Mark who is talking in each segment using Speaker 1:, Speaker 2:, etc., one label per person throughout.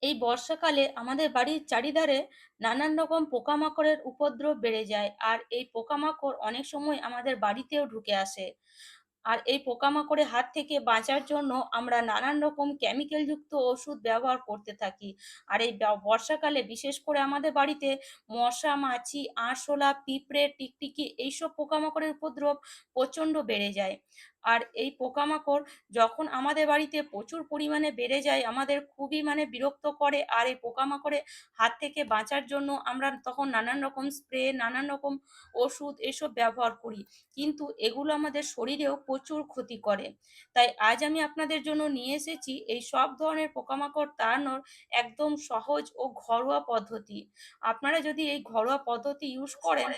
Speaker 1: এই বর্ষাকালে আমাদের বাড়ির চারিধারে নানান রকম পোকামাকড়ের উপদ্রব বেড়ে যায়, আর এই পোকামাকড় অনেক সময় আমাদের বাড়িতেও ঢুকে আসে। আর এই পোকামাকড়ের হাত থেকে বাঁচার জন্য আমরা নানান রকম কেমিক্যাল যুক্ত ওষুধ ব্যবহার করতে থাকি। আর এই বর্ষাকালে বিশেষ করে আমাদের বাড়িতে মশা, মাছি, আরশোলা, পিঁপড়ে, টিকটিকি এইসব পোকামাকড়ের উপদ্রব প্রচণ্ড বেড়ে যায়। আর এই পোকামাকড় যখন আমাদের বাড়িতে প্রচুর পরিমাণে বেড়ে যায়, আমাদের খুবই বিরক্ত করে। আর এই পোকামাকড়ের হাত থেকে বাঁচার জন্য আমরা তখন নানান রকম স্প্রে, নানান রকম ওষুধ এসব ব্যবহার করি। কিন্তু এগুলো আমাদের শরীরেও প্রচুর ক্ষতি করে। তাই আজ আমি আপনাদের জন্য নিয়ে এসেছি এই সব ধরনের পোকামাকড় তাড়ানোর একদম সহজ ও ঘরোয়া পদ্ধতি। আপনারা যদি এই ঘরোয়া পদ্ধতি ইউজ করেন,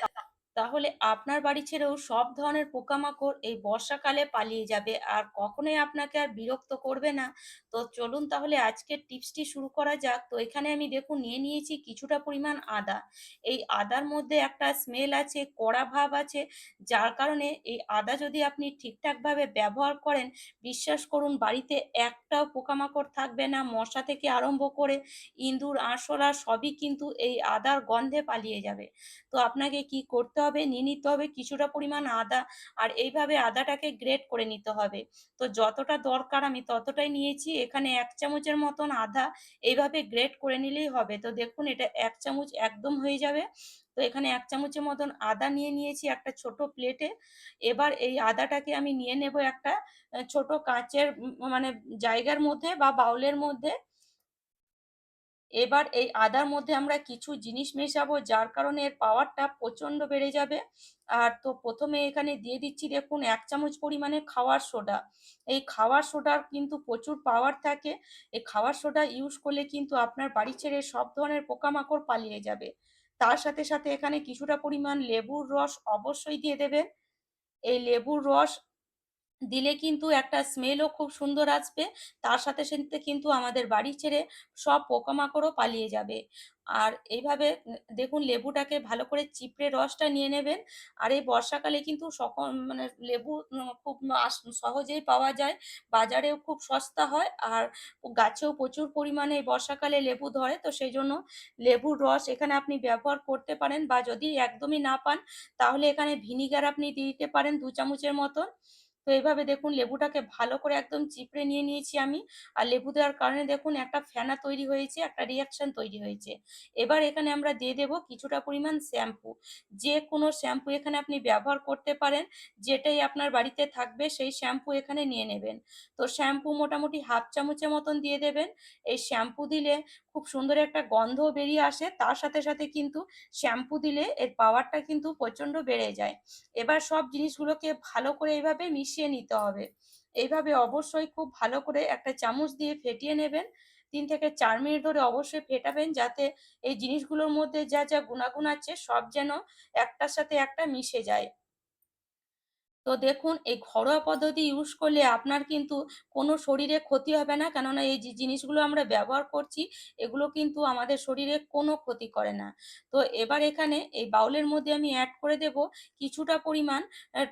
Speaker 1: তাহলে আপনার বাড়ি ছেড়েও সব ধরনের পোকামাকড় এই বর্ষাকালে পালিয়ে যাবে আর কখনোই আপনাকে আর বিরক্ত করবে না। তো চলুন তাহলে আজকের টিপসটি শুরু করা যাক। তো এখানে আমি দেখুন নিয়ে নিয়েছি কিছুটা পরিমাণ আদা। এই আদার মধ্যে একটা স্মেল আছে, কড়া ভাব আছে, যার কারণে এই আদা যদি আপনি ঠিকঠাকভাবে ব্যবহার করেন, বিশ্বাস করুন বাড়িতে একটাও পোকামাকড় থাকবে না। মশা থেকে আরম্ভ করে ইঁদুর, আরশোলা সবই কিন্তু এই আদার গন্ধে পালিয়ে যাবে। তো আপনাকে কি করতে হবে, নিয়ে নিতে হবে কিছুটা পরিমাণ আদা, আর এইভাবে আদাটাকে গ্রেট করে নিতে হবে। তো যতটা দরকার আমি ততটাই নিয়েছি। এখানে ১ চামচের মতন আদা এইভাবে গ্রেট করে নিলেই হবে। তো দেখুন এটা ১ চামচ একদম হয়ে যাবে। তো এখানে ১ চামচের মতন আদা নিয়ে নিয়েছি একটা ছোট প্লেটে। এবার এই আদাটাকে আমি নিয়ে নেব একটা ছোট কাঁচের জায়গার মধ্যে বা বাউলের মধ্যে। এবার এই আদার মধ্যে আমরা কিছু জিনিস মেশাবো, যার কারণে এর পাওয়ারটা প্রচণ্ড বেড়ে যাবে। আর তো প্রথমে এখানে দিয়ে দিচ্ছি দেখুন ১ চামচ পরিমাণে খাওয়ার সোডা। এই খাওয়ার সোডার কিন্তু প্রচুর পাওয়ার থাকে। এই খাওয়ার সোডা ইউজ করলে কিন্তু আপনার বাড়ি ছেড়ে সব ধরনের পোকামাকড় পালিয়ে যাবে। তার সাথে সাথে এখানে কিছুটা পরিমাণ লেবুর রস অবশ্যই দিয়ে দেবেন। এই লেবুর রস দিলে কিন্তু একটা স্মেলও খুব সুন্দর আসবে। তার সাথে সাথে কিন্তু আমাদের বাড়ি ছেড়ে সব পোকামাকড়ও পালিয়ে যাবে। আর এইভাবে দেখুন লেবুটাকে ভালো করে চিপড়ে রসটা নিয়ে নেবেন। আর এই বর্ষাকালে কিন্তু লেবু খুব সহজেই পাওয়া যায়। বাজারেও খুব সস্তা হয়। আর গাছেও প্রচুর পরিমাণে এই বর্ষাকালে লেবু ধরে। তো সেইজন্য লেবুর রস এখানে আপনি ব্যবহার করতে পারেন, বা যদি একদমই না পান তাহলে এখানে ভিনিগার আপনি দিয়ে দিতে পারেন ২ চামচের মতন। তো এভাবে দেখুন লেবুটাকে ভালো করে একদম চিপড়ে নিয়ে নিয়েছি আমি। আর লেবু দেওয়ার কারণে দেখুন একটা ফেনা তৈরি হয়েছে, একটা রিঅ্যাকশন তৈরি হয়েছে। এবার এখানে আমরা দিয়ে দেব কিছুটা পরিমাণ শ্যাম্পু। যেকোনো শ্যাম্পু এখানে আপনি ব্যবহার করতে পারেন। যেটাই আপনার বাড়িতে থাকবে সেই শ্যাম্পু এখানে নিয়ে নেবেন। তো শ্যাম্পু মোটামুটি 1/2 চামচের মতন দিয়ে দেবেন। এই শ্যাম্পু দিলে খুব সুন্দর একটা গন্ধও বেরিয়ে আসে। তার সাথে সাথে কিন্তু শ্যাম্পু দিলে এর পাওয়ারটা কিন্তু প্রচণ্ড বেড়ে যায়। এবার সব জিনিসগুলোকে ভালো করে এইভাবে মিশিয়ে নিতে হবে। এইভাবে অবশ্যই খুব ভালো করে একটা চামচ দিয়ে ফেটিয়ে নেবেন। ৩ থেকে ৪ মিনিট ধরে অবশ্যই ফেটাবেন, যাতে এই জিনিসগুলোর মধ্যে যা যা গুণাগুণ আছে সব যেন একটার সাথে একটা মিশে যায়। তো দেখুন এই ঘরোয়া পদ্ধতি ইউজ করলে আপনার কিন্তু কোনো শরীরে ক্ষতি হবে না। কেননা এই যে জিনিসগুলো আমরা ব্যবহার করছি, এগুলো কিন্তু আমাদের শরীরে কোনো ক্ষতি করে না। তো এবার এখানে এই বাউলের মধ্যে আমি এড করে দেব কিছুটা পরিমাণ অ্যা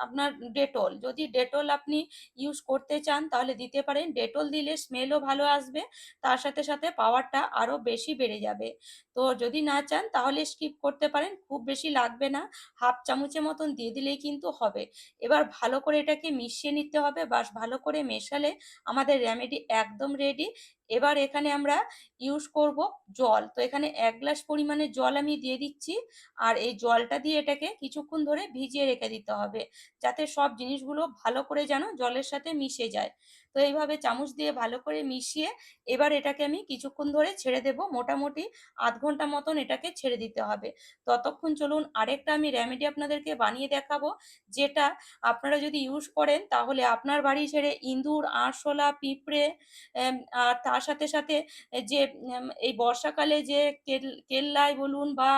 Speaker 1: আপনার ডেটল। যদি ডেটল আপনি ইউজ করতে চান তাহলে দিতে পারেন। ডেটল দিলে স্মেলও ভালো আসবে। তার সাথে সাথে পাওয়ারটা আরো বেশি বেড়ে যাবে। তো যদি না চান তাহলে স্কিপ করতে পারেন। খুব বেশি লাগবে না। 1/2 চামচের মতন দিয়ে দিলেই কিন্তু হবে। এবার ভালো করে এটাকে মিশিয়ে নিতে হবে। বাস ভালো করে মেশালে আমাদের রেমেডি একদম রেডি। এবার এখানে আমরা ইউজ করব জল। তো এখানে ১ গ্লাস পরিমাণে জল আমি দিয়ে দিচ্ছি। আর এই জলটা দিয়ে এটাকে কিছুক্ষণ ধরে ভিজিয়ে রেখে দিতে হবে, যাতে সব জিনিসগুলো ভালো করে যেন জলের সাথে মিশে যায়। তো এইভাবে চামচ দিয়ে ভালো করে মিশিয়ে এবার এটাকে আমি কিছুক্ষণ ধরে ছেড়ে দেব। মোটামুটি ০.৫ ঘন্টা মতন এটাকে ছেড়ে দিতে হবে। ততক্ষণ চলুন আরেকটা আমি রেমেডি আপনাদেরকে বানিয়ে দেখাবো, যেটা আপনারা যদি ইউজ করেন তাহলে আপনার বাড়ি ছেড়ে ইঁদুর, আরশোলা, পিঁপড়ে, আর তার সাথে সাথে যে এই বর্ষাকালে যে কেল্লাই বলুন বা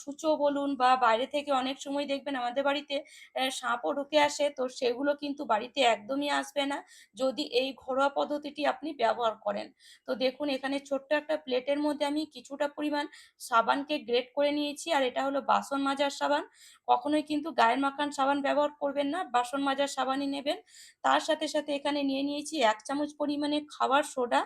Speaker 1: ছুঁচো বলুন, বা বাইরে থেকে অনেক সময় দেখবেন আমাদের বাড়িতে সাপও ঢুকে আসে। তো সেগুলো কিন্তু বাড়িতে একদমই আসবে না। যদি এই ঘরোয়া পদ্ধতিটি আপনি ব্যবহার করেন। তো দেখুন এখানে ছোট্ট একটা প্লেটের মধ্যে আমি কিছুটা পরিমাণ সাবানকে গ্রেট করে নিয়েছি। আর এটা হলো বাসন মাজার সাবান। কখনোই কিন্তু গায়ে মাখান সাবান ব্যবহার করবেন না, বাসন মাজার সাবানই নেবেন। তার সাথে এখানে নিয়ে নিয়েছি ১ চামচ পরিমাণে খাবার সোডা।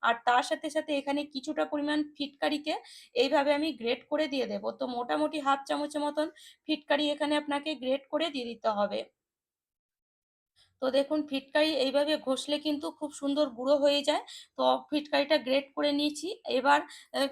Speaker 1: আর তার সাথে এখানে কিছুটা পরিমাণ ফিটকারিকে এইভাবে আমি গ্রেট করে দিয়ে দেব। তো মোটামুটি ১/২ চামচের মতন ফিটকারি এখানে আপনাকে গ্রেট করে দিয়ে দিতে হবে। তো দেখুন ফিটকারি এইভাবে ঘষলে কিন্তু খুব সুন্দর গুঁড়ো হয়ে যায়। তো ফিটকারিটা গ্রেট করে নিয়েছি। এবার অ্যা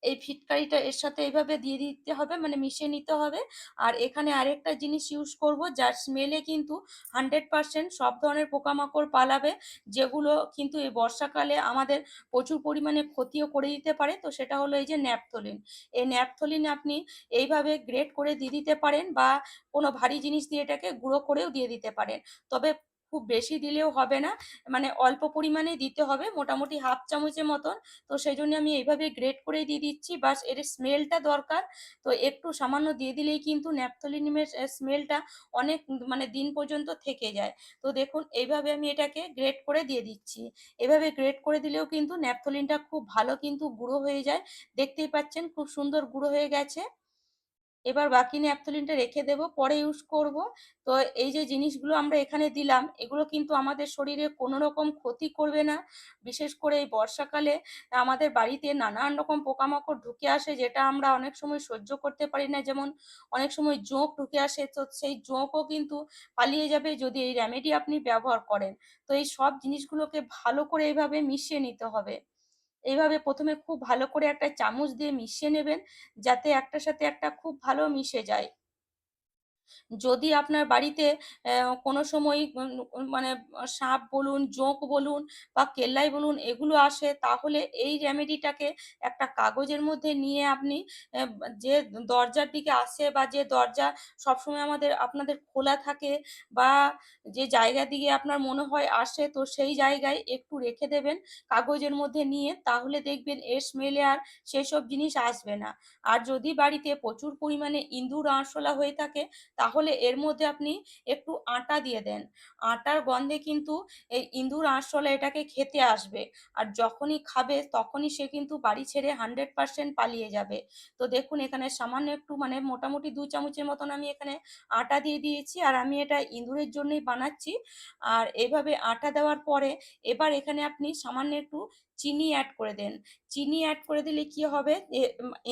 Speaker 1: এই ফিটকারিটা এর সাথে এভাবে দিয়ে দিতে হবে, মানে মিশিয়ে নিতে হবে। আর এখানে আরেকটা জিনিস ইউজ করব যার স্মেলে কিন্তু 100% সব ধরনের পোকামাকড় পালাবে, যেগুলো কিন্তু এই বর্ষাকালে আমাদের প্রচুর পরিমাণে ক্ষতিও করে দিতে পারে। তো সেটা হলো এই যে ন্যাপথলিন। এই ন্যাপথলিন আপনি এইভাবে গ্রেট করে দিয়ে দিতে পারেন, বা কোনো ভারী জিনিস দিয়ে এটাকে গুঁড়ো করেও দিয়ে দিতে পারেন। তবে খুব বেশি দিলেও হবে না, মানে অল্প পরিমাণেই দিতে হবে, মোটামুটি 1/2 চামচের মতন। তো সেজন্য আমি এইভাবে গ্রেট করে দিয়ে দিচ্ছি। বাস এর স্মেলটা দরকার। তো একটু সামান্য দিয়ে দিলেই কিন্তু ন্যাপথলিনের স্মেলটা অনেক মানে দিন পর্যন্ত থেকে যায়। তো দেখুন এইভাবে আমি এটাকে গ্রেট করে দিয়ে দিচ্ছি। এভাবে গ্রেট করে দিলেও কিন্তু ন্যাপথলিনটা খুব ভালো কিন্তু গুঁড়ো হয়ে যায়। দেখতেই পাচ্ছেন খুব সুন্দর গুঁড়ো হয়ে গেছে। এবার বাকি ন্যাপথলিনটা রেখে দেব, পরে ইউজ করব। তো এই যে জিনিসগুলো আমরা এখানে দিলাম, এগুলো কিন্তু আমাদের শরীরে কোনো রকম ক্ষতি করবে না। বিশেষ করে এই বর্ষাকালে আমাদের বাড়িতে নানান রকম পোকামাকড় ঢুকে আসে, যেটা আমরা অনেক সময় সহ্য করতে পারি না। যেমন অনেক সময় জোঁক ঢুকে আসে, তো সেই জোঁকও কিন্তু পালিয়ে যাবে যদি এই রেমেডি আপনি ব্যবহার করেন। তো এই সব জিনিসগুলোকে ভালো করে এভাবে মিশিয়ে নিতে হবে। এইভাবে ১ম এ খুব ভালো করে একটা চামচ দিয়ে মিশিয়ে নেবেন, যাতে একটার সাথে একটা খুব ভালো মিশে যায়। যদি আপনার বাড়িতে কোনো সময় মানে সাপ বলুন, জোঁক বলুন বা কেল্লাই বলুন এগুলো আসে, তাহলে এই রেমেডিটাকে একটা কাগজের মধ্যে নিয়ে আপনি যে দরজার দিকে আসে, বা যে দরজা সবসময় আপনাদের খোলা থাকে, বা যে জায়গার দিকে আপনার মনে হয় আসে, তো সেই জায়গায় একটু রেখে দেবেন কাগজের মধ্যে নিয়ে। তাহলে দেখবেন এর স্মেলে আর সেসব জিনিস আসবে না। আর যদি বাড়িতে প্রচুর পরিমাণে ইঁদুর, আরশোলা হয়ে থাকে, তাহলে এর মধ্যে আপনি একটু আটা দিয়ে দেন। আটার গন্ধে কিন্তু এই ইঁদুর, আরশোলা এটাকে খেতে আসবে। আর যখনই খাবে তখনই সে কিন্তু বাড়ি ছেড়ে 100% পালিয়ে যাবে। তো দেখুন এখানে সামান্য একটু, মানে মোটামুটি ২ চামচের মতন আমি এখানে আটা দিয়ে দিয়েছি। আর আমি এটা ইঁদুরের জন্যই বানাচ্ছি। আর এভাবে আটা দেওয়ার পরে এবার এখানে আপনি সামান্য একটু চিনি এড করে দেন। চিনি এড করে দিলে কি হবে,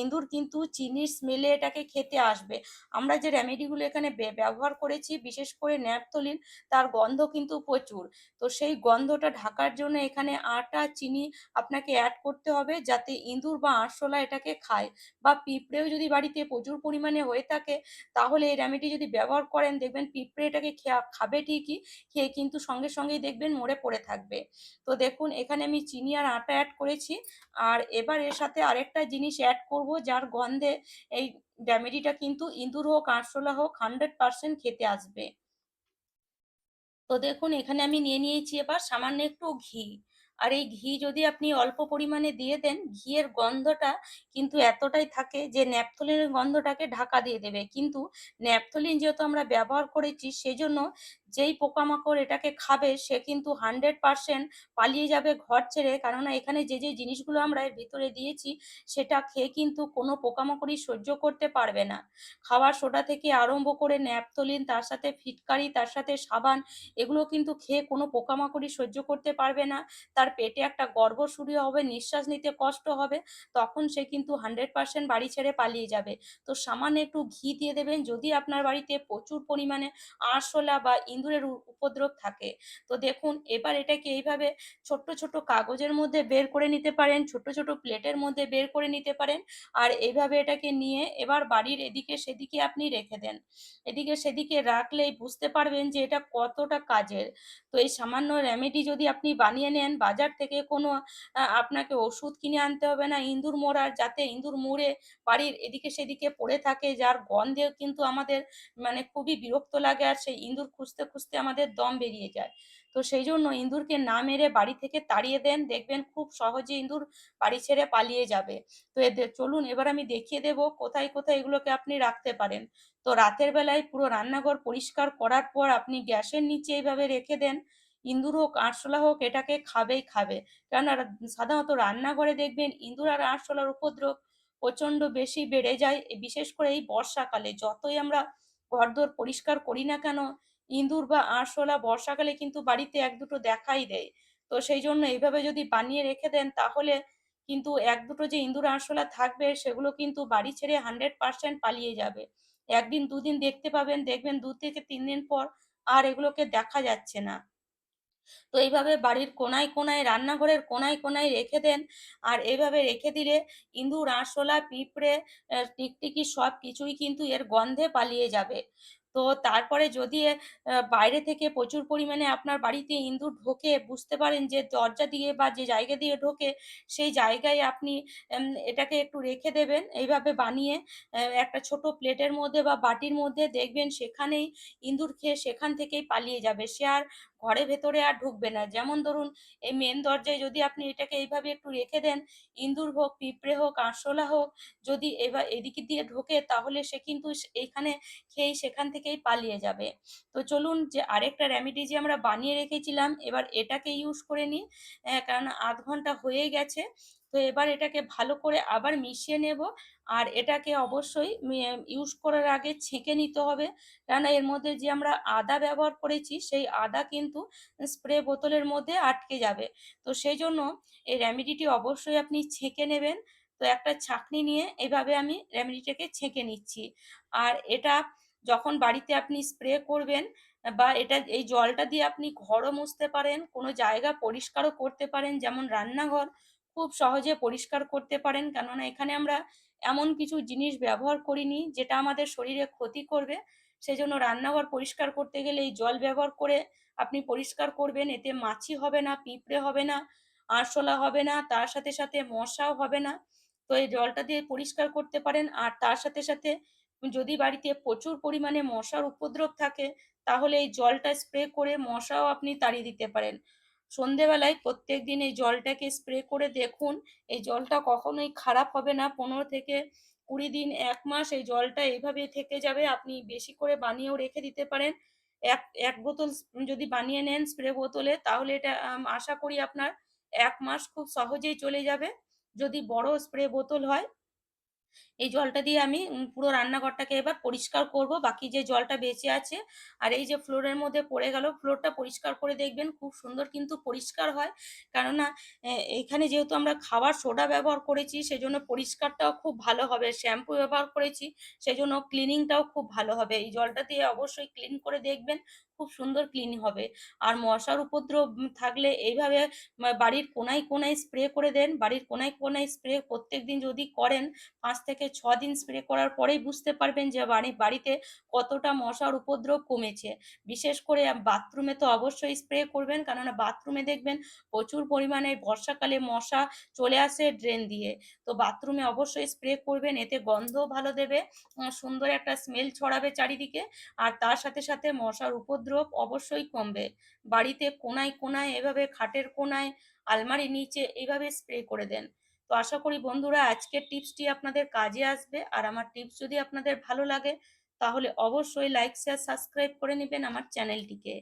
Speaker 1: ইঁদুর কিন্তু চিনির স্মেলে এটাকে খেতে আসবে। আমরা যে রেমেডিগুলো এখানে ব্যবহার করেছি, বিশেষ করে ন্যাপথলিন, তার গন্ধ কিন্তু প্রচুর। তো সেই গন্ধটা ঢাকার জন্য এখানে আটা, চিনি আপনাকে এড করতে হবে, যাতে ইঁদুর বা আরশোলা এটাকে খায়। বা পিঁপড়েও যদি বাড়িতে প্রচুর পরিমাণে হয়ে থাকে, তাহলে এই রেমেডি যদি ব্যবহার করেন, দেখবেন পিঁপড়ে এটাকে খাবে ঠিকই, খেয়ে কিন্তু সঙ্গেই দেখবেন মরে পড়ে থাকবে। তো দেখুন এখানে আমি চিনি আর আটা এড করেছি। আর এবার এর সাথে আরেকটা জিনিস এড করব, যার গন্ধে এই রেমেডিটা কিন্তু ইঁদুর হোক, আরশোলা হোক 100% খেতে আসবে। তো দেখুন এখানে আমি নিয়ে নিয়েছি এবার সামান্য একটু ঘি। আর এই ঘি যদি আপনি অল্প পরিমাণে দিয়ে দেন, ঘিয়ের গন্ধটা কিন্তু এতটাই থাকে যে ন্যাপথলিনের গন্ধটাকে ঢাকা দিয়ে দেবে। কিন্তু ন্যাপথলিন যেহেতু আমরা ব্যবহার করেছি, সেজন্য যেই পোকামাকড় এটাকে খাবে সে কিন্তু 100% পালিয়ে যাবে ঘর ছেড়ে। কেননা এখানে যে জিনিসগুলো আমরা এর ভিতরে দিয়েছি, সেটা খেয়ে কিন্তু কোনো পোকামাকড়ই সহ্য করতে পারবে না। খাওয়ার সোডা থেকে আরম্ভ করে ন্যাপথলিন, তার সাথে ফিটকারি, তার সাথে সাবান, এগুলো কিন্তু খেয়ে কোনো পোকামাকড়ই সহ্য করতে পারবে না। তার পেটে একটা গর্ভ শুরু হবে, নিঃশ্বাস নিতে কষ্ট হবে। তখন সে কিন্তু 100% বাড়ি ছেড়ে পালিয়ে যাবে। তো সামান্য একটু ঘি দিয়ে দেবেন, যদি আপনার বাড়িতে প্রচুর পরিমাণে আরশোলা বা ইঁদুরের উপদ্রব থাকে। তো দেখুন এবার এটাকে এইভাবে ছোট্ট কাগজের মধ্যে বের করে নিতে পারেন, ছোট প্লেটের মধ্যে বের করে নিতে পারেন। আর এইভাবে এটাকে নিয়ে এবার বাড়ির এদিকে সেদিকে আপনি রেখে দেন। এদিকে সেদিকে রাখলেই বুঝতে পারবেন যে এটা কতটা কাজের। তো এই সামান্য রেমেডি যদি আপনি বানিয়ে নেন, বাজার থেকে কোনো আপনাকে ওষুধ কিনে আনতে হবে না ইঁদুর মরার, যাতে ইঁদুর মরে বাড়ির এদিকে সেদিকে পড়ে থাকে, যার গন্ধেও কিন্তু আমাদের মানে খুবই বিরক্ত লাগে, আর সেই ইঁদুর খুঁজতে আমাদের দম বেরিয়ে যায়। তো সেইজন্য ইঁদুরকে না মেরে বাড়ি থেকে তাড়িয়ে দেন, দেখবেন খুব সহজে ইঁদুর বাড়ি ছেড়ে পালিয়ে যাবে। তো চলুন এবার আমি দেখিয়ে দেব কোথায় এগুলোকে আপনি রাখতে পারেন। তো রাতের বেলায় পুরো রান্নাঘর পরিষ্কার করার পর আপনি গ্যাসের নিচে এইভাবে রেখে দেন। ইঁদুর হোক, আরশোলা হোক এটাকে খাবেই খাবে। কেননা সাধারণত রান্নাঘরে দেখবেন ইঁদুর আর আরশোলার উপদ্রব প্রচণ্ড বেশি বেড়ে যায়। বিশেষ করে এই বর্ষাকালে যতই আমরা ঘরদোর পরিষ্কার করি না কেন, ইঁদুর বা আরশোলা বর্ষাকালে কিন্তু বাড়িতে ১-২ দেখাই দেয়। তো সেই জন্য এইভাবে যদি বানিয়ে রেখে দেন তাহলে কিন্তু ১-২ যে ইঁদুর আরশোলা থাকবে সেগুলো কিন্তু বাড়ি ছেড়ে 100% পালিয়ে যাবে। ১ দিন ২ দিন দেখতে পাবেন, দেখবেন ২ থেকে ৩ দিন পর আর এগুলোকে দেখা যাচ্ছে না। তো এইভাবে বাড়ির কোণায় কোণায়, রান্নাঘরের কোণায় কোণায় রেখে দেন। আর এভাবে রেখে দিলে ইঁদুর, আরশোলা, পিঁপড়ে, টিকটিকি সবকিছুই কিন্তু এর গন্ধে পালিয়ে যাবে। তো তারপরে যদি বাইরে থেকে প্রচুর পরিমাণে আপনার বাড়িতে ইঁদুর ঢোকে, বুঝতে পারেন যে দরজা দিয়ে বা যে জায়গা দিয়ে ঢোকে সেই জায়গায় আপনি এটাকে একটু রেখে দেবেন এইভাবে বানিয়ে একটা ছোট প্লেটের মধ্যে বা বাটির মধ্যে, দেখবেন সেখানেই ইঁদুর খেয়ে সেখান থেকেই পালিয়ে যাবে। সে আর ঘরের ভেতরে আর ঢুকবে না। যেমন ধরুন এই মেইন দরজায় যদি আপনি এটাকে এইভাবে একটু রেখে দেন, ইঁদুর হোক, পিঁপড়ে হোক, আরশোলা হোক যদি এদিক দিয়ে ঢোকে তাহলে সে কিন্তু এইখানে খেয়েই সেখান থেকেই পালিয়ে যাবে। তো চলুন যে আরেকটা রেমেডি যে আমরা বানিয়ে রেখেছিলাম এবার এটাকে ইউজ করে নিই। কারণ ০.৫ ঘন্টা হয়ে গেছে। তো এবার এটাকে ভালো করে আবার মিশিয়ে নেব। আর এটাকে অবশ্যই ইউজ করার আগে ছেঁকে নিতে হবে। কেননা এর মধ্যে যে আমরা আদা ব্যবহার করেছি সেই আদা কিন্তু স্প্রে বোতলের মধ্যে আটকে যাবে। তো সেইজন্য এই রেমেডিটি অবশ্যই আপনি ছেঁকে নেবেন। তো একটা ছাঁকনি নিয়ে এভাবে আমি রেমেডিটাকে ছেঁকে নিচ্ছি। আর এটা যখন বাড়িতে আপনি স্প্রে করবেন বা এই জলটা দিয়ে আপনি ঘরও মুছতে পারেন, কোনো জায়গা পরিষ্কারও করতে পারেন, যেমন রান্নাঘর খুব সহজে পরিষ্কার করতে পারেন। কেননা এখানে আমরা এমন কিছু জিনিস ব্যবহার করিনি যেটা আমাদের শরীরে ক্ষতি করবে। সেজন্য রান্নাঘর পরিষ্কার করতে গেলে এই জল ব্যবহার করে আপনি পরিষ্কার করবেন। এতে মাছি হবে না, পিঁপড়ে হবে না, আরশোলা হবে না, তার সাথে সাথে মশাও হবে না। তো এই জলটা দিয়ে পরিষ্কার করতে পারেন। আর তার সাথে সাথে যদি বাড়িতে প্রচুর পরিমাণে মশার উপদ্রব থাকে তাহলে এই জলটা স্প্রে করে মশাও আপনি তাড়িয়ে দিতে পারেন। সন্ধেবেলায় প্রত্যেকদিন এই জলটাকে স্প্রে করে দেখুন। এই জলটা কখনোই খারাপ হবে না। ১৫ থেকে ২০ দিন, ১ মাস এই জলটা এইভাবে থেকে যাবে। আপনি বেশি করে বানিয়েও রেখে দিতে পারেন। ১ বোতল যদি বানিয়ে নেন স্প্রে বোতলে তাহলে এটা আশা করি আপনার ১ মাস খুব সহজেই চলে যাবে। যদি বড় স্প্রে বোতল হয় এই জলটা দিয়ে আমি পুরো রান্নাঘরটাকে এবার পরিষ্কার করব। বাকি যে জলটা বেঁচে আছে আর এই যে ফ্লোরের মধ্যে পড়ে গেল, ফ্লোরটা পরিষ্কার করে দেখবেন খুব সুন্দর কিন্তু পরিষ্কার হয়। কেননা এইখানে যেহেতু আমরা খাবার সোডা ব্যবহার করেছি সেজন্য পরিষ্কারটাও খুব ভালো হবে। শ্যাম্পু ব্যবহার করেছি সেজন্য ক্লিনিংটাও খুব ভালো হবে। এই জলটা দিয়ে অবশ্যই ক্লিন করে দেখবেন, খুব সুন্দর ক্লিন হবে। আর মশার উপদ্রব থাকলে এইভাবে বাড়ির কোণায় কোণায় স্প্রে করে দেন। বাড়ির কোণায় কোণায় স্প্রে প্রত্যেকদিন যদি করেন ৫ থেকে ৬ দিন স্প্রে করার পরেই বুঝতে পারবেন যে বাড়িতে কতটা মশার উপদ্রব কমেছে। বিশেষ করে বাথরুমে তো অবশ্যই স্প্রে করবেন। কেননা বাথরুমে দেখবেন প্রচুর পরিমাণে বর্ষাকালে মশা চলে আসে ড্রেন দিয়ে। তো বাথরুমে অবশ্যই স্প্রে করবেন, এতে গন্ধও ভালো দেবে, সুন্দর একটা স্মেল ছড়াবে চারিদিকে। আর তার সাথে সাথে মশার উপদ্রব অবশ্যই কমবে। বাড়িতে কোণায় কোণায় এভাবে খাটের কোণায়, আলমারির নিচে এইভাবে স্প্রে করে দেন। তো আশা করি বন্ধুরা আজকের টিপসটি আপনাদের কাজে আসবে। আর আমার টিপস যদি আপনাদের ভালো লাগে তাহলে অবশ্যই লাইক, শেয়ার, সাবস্ক্রাইব করে নিবেন আমার চ্যানেলটিকে।